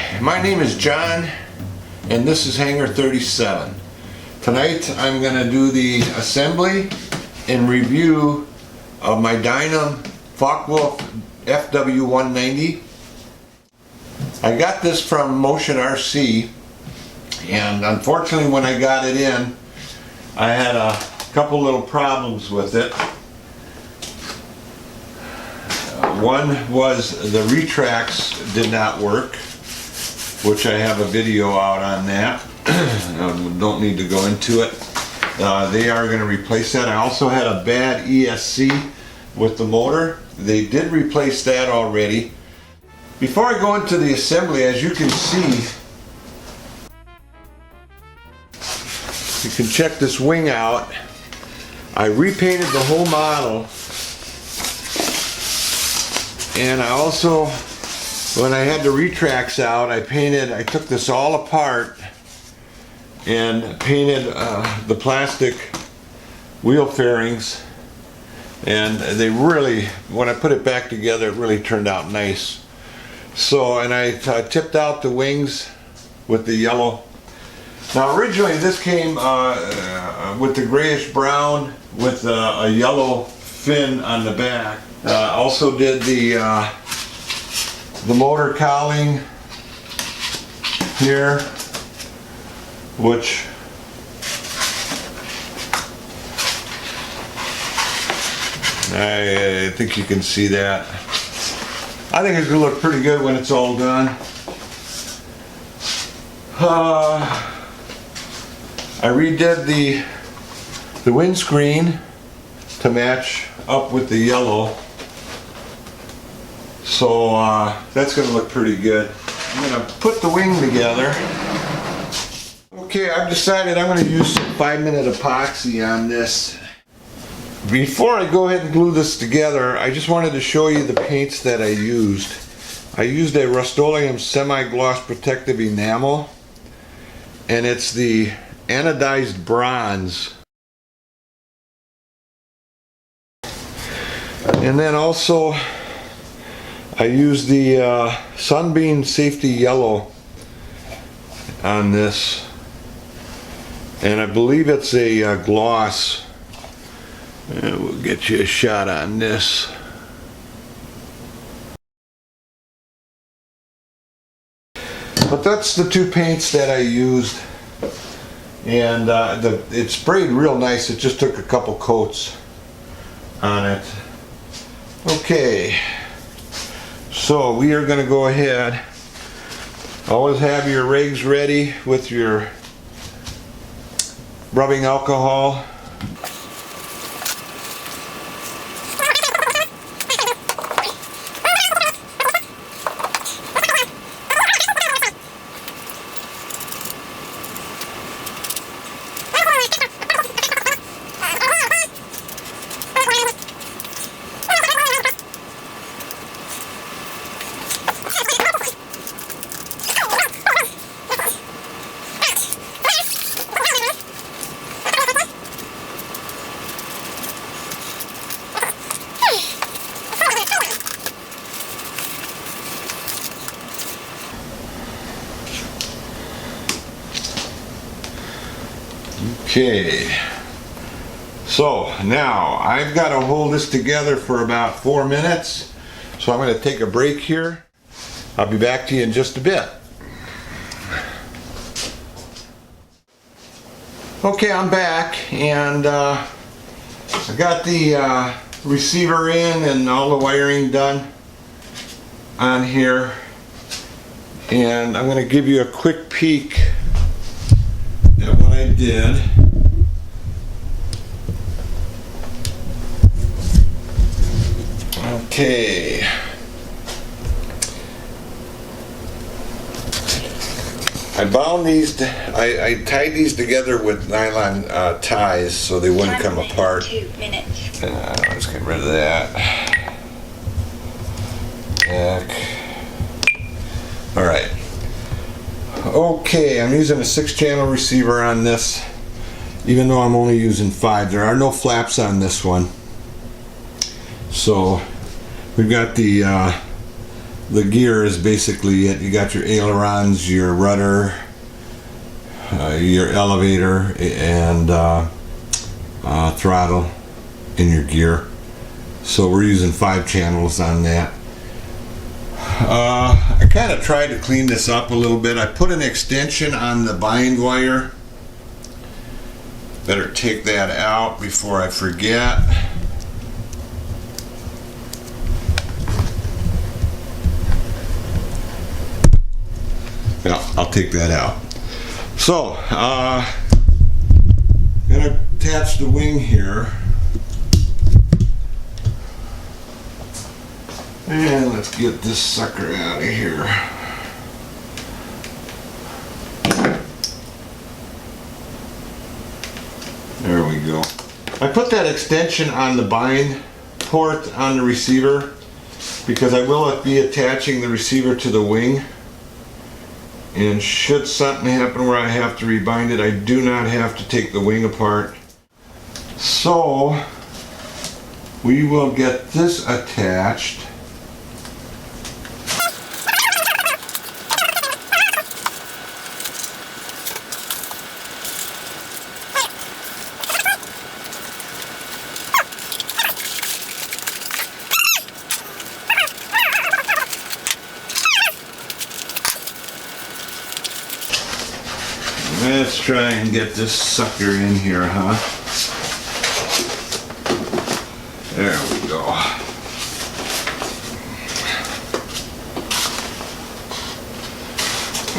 Hi, my name is John and this is Hangar 37. Tonight I'm going to do the assembly and review of my Dynam Focke Wulf FW-190. I got this from Motion RC, and unfortunately when I got it in I had a couple little problems with it. One was the retracts did not work, which I have a video out on that. Don't need to go into it. They are going to replace that. I also had a bad ESC with the motor. They did replace that already. Before I go into the assembly, as you can see, you can check this wing out. I repainted the whole model. And I also, when I had the retracts out, I took this all apart and painted the plastic wheel fairings, and they really, when I put it back together, it really turned out nice. So, and I tipped out the wings with the yellow. Now originally this came with the grayish brown with a yellow fin on the back. Also did the motor cowling here, which I think you can see that. I think it's going to look pretty good when it's all done. I redid the windscreen to match up with the yellow. So that's going to look pretty good. I'm going to put the wing together. Okay, I've decided I'm going to use some 5-minute epoxy on this. Before I go ahead and glue this together, I just wanted to show you the paints that I used. I used a Rust-Oleum semi-gloss protective enamel, and it's the anodized bronze. And then also I used the Sunbeam Safety Yellow on this, and I believe it's a gloss. And we'll get you a shot on this. But that's the two paints that I used, and it sprayed real nice. It just took a couple coats on it. Okay, so we are going to go ahead. Always have your rigs ready with your rubbing alcohol. Okay, so now I've got to hold this together for about 4 minutes, so I'm going to take a break here. I'll be back to you in just a bit. Okay, I'm back, and I got the receiver in and all the wiring done on here, and I'm going to give you a quick peek at what I did. Okay. I bound these, I tied these together with nylon ties so they wouldn't come apart. 2 minutes. Let's get rid of that. Back. Alright. Okay, I'm using a 6-channel receiver on this, even though I'm only using 5. There are no flaps on this one. So we've got the the gear is basically it. You got your ailerons, your rudder, your elevator, and throttle in your gear. So we're using 5 channels on that. I kind of tried to clean this up a little bit. I put an extension on the bind wire. Better take that out before I forget. Yeah, I'll take that out. So, I'm gonna attach the wing here. And let's get this sucker out of here. There we go. I put that extension on the bind port on the receiver because I will be attaching the receiver to the wing. And should something happen where I have to rebind it, I do not have to take the wing apart. So we will get this attached. Let's try and get this sucker in here, huh? There we go.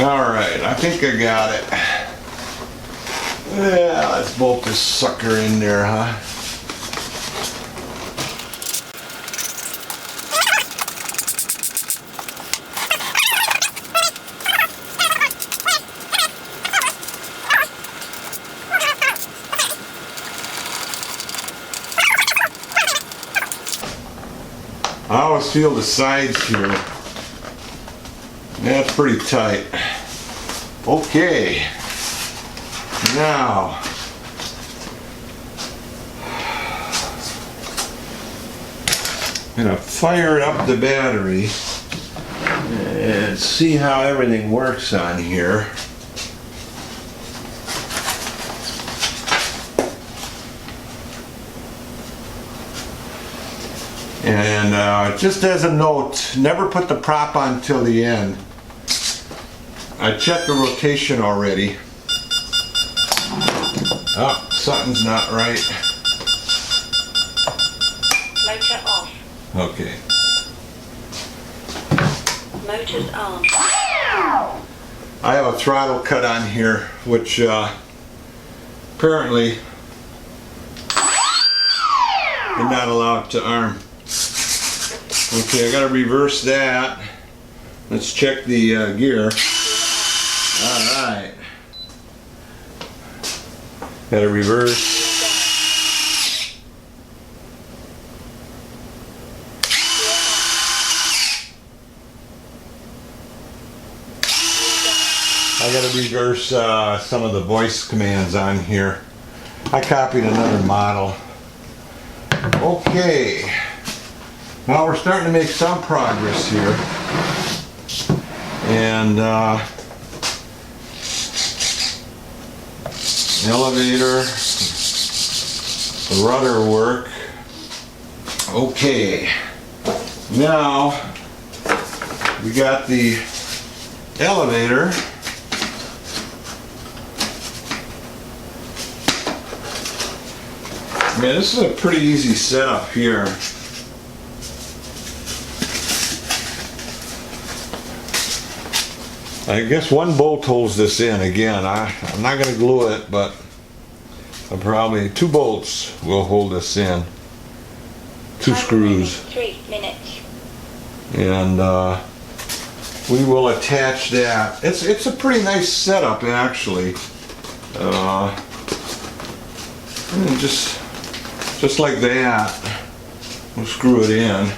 Alright, I think I got it. Yeah, let's bolt this sucker in there, huh? I always feel the sides here. That's pretty tight. Okay. Now, I'm gonna fire up the battery and see how everything works on here. And just as a note, never put the prop on till the end. I checked the rotation already. Oh, something's not right. Motor off. Okay. Motors on. I have a throttle cut on here, which apparently you're not allowed to arm. Okay, I gotta reverse that. Let's check the gear. Alright. Gotta reverse. I gotta reverse some of the voice commands on here. I copied another model. Okay. Well, we're starting to make some progress here. And the elevator, the rudder work. Okay. Now we got the elevator. Man, this is a pretty easy setup here. I guess one bolt holds this in. Again, I'm not going to glue it, but probably 2 bolts will hold this in. 2 screws. 3 minutes. And we will attach that. It's a pretty nice setup, actually. And just like that, we'll screw it in.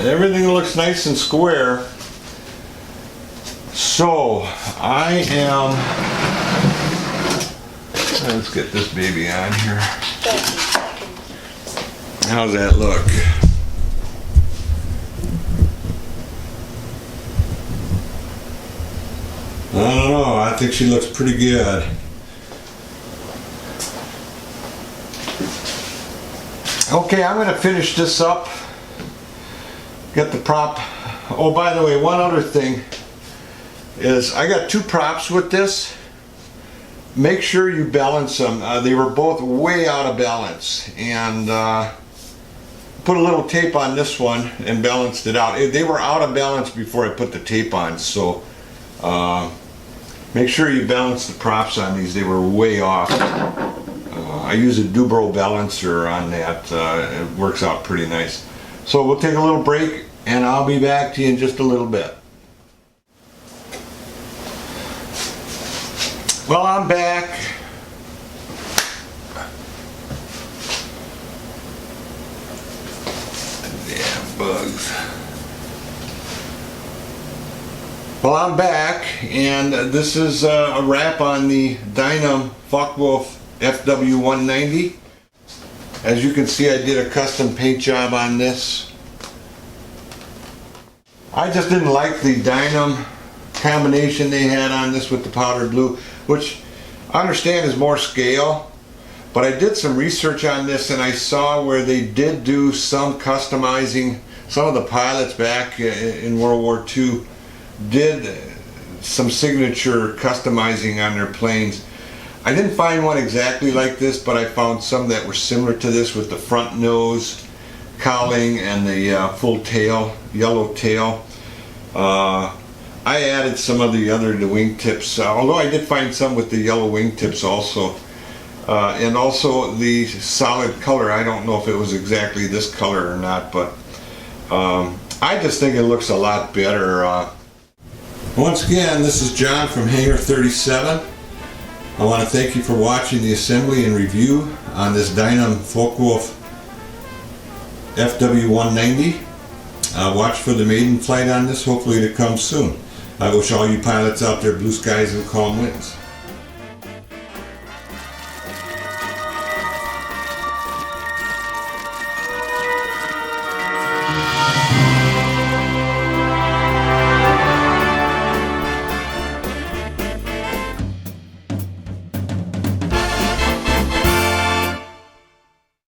everything looks nice and square. So I am, let's get this baby on here. 30 seconds. How's that look? I don't know, I think she looks pretty good. Okay, I'm going to finish this up. Get the prop. Oh, by the way, one other thing is I got two props with this. Make sure you balance them. They were both way out of balance, and put a little tape on this one and balanced it out. They were out of balance before I put the tape on, so make sure you balance the props on these. They were way off. I use a Dubro balancer on that. It works out pretty nice. So we'll take a little break and I'll be back to you in just a little bit. Well, I'm back. Damn bugs. Well, I'm back, and this is a wrap on the Dynam Focke Wulf FW-190. As you can see, I did a custom paint job on this. I just didn't like the Dynam combination they had on this with the powder blue, which I understand is more scale, but I did some research on this and I saw where they did do some customizing. Some of the pilots back in World War II did some signature customizing on their planes. I didn't find one exactly like this, but I found some that were similar to this with the front nose cowling and the full tail, yellow tail. I added some of the other wingtips, although I did find some with the yellow wingtips also. And also the solid color. I don't know if it was exactly this color or not, but I just think it looks a lot better. Once again, this is John from Hangar 37. I want to thank you for watching the assembly and review on this Dynam Focke Wulf FW-190. Watch for the maiden flight on this, hopefully to come soon. I wish all you pilots out there blue skies and calm winds.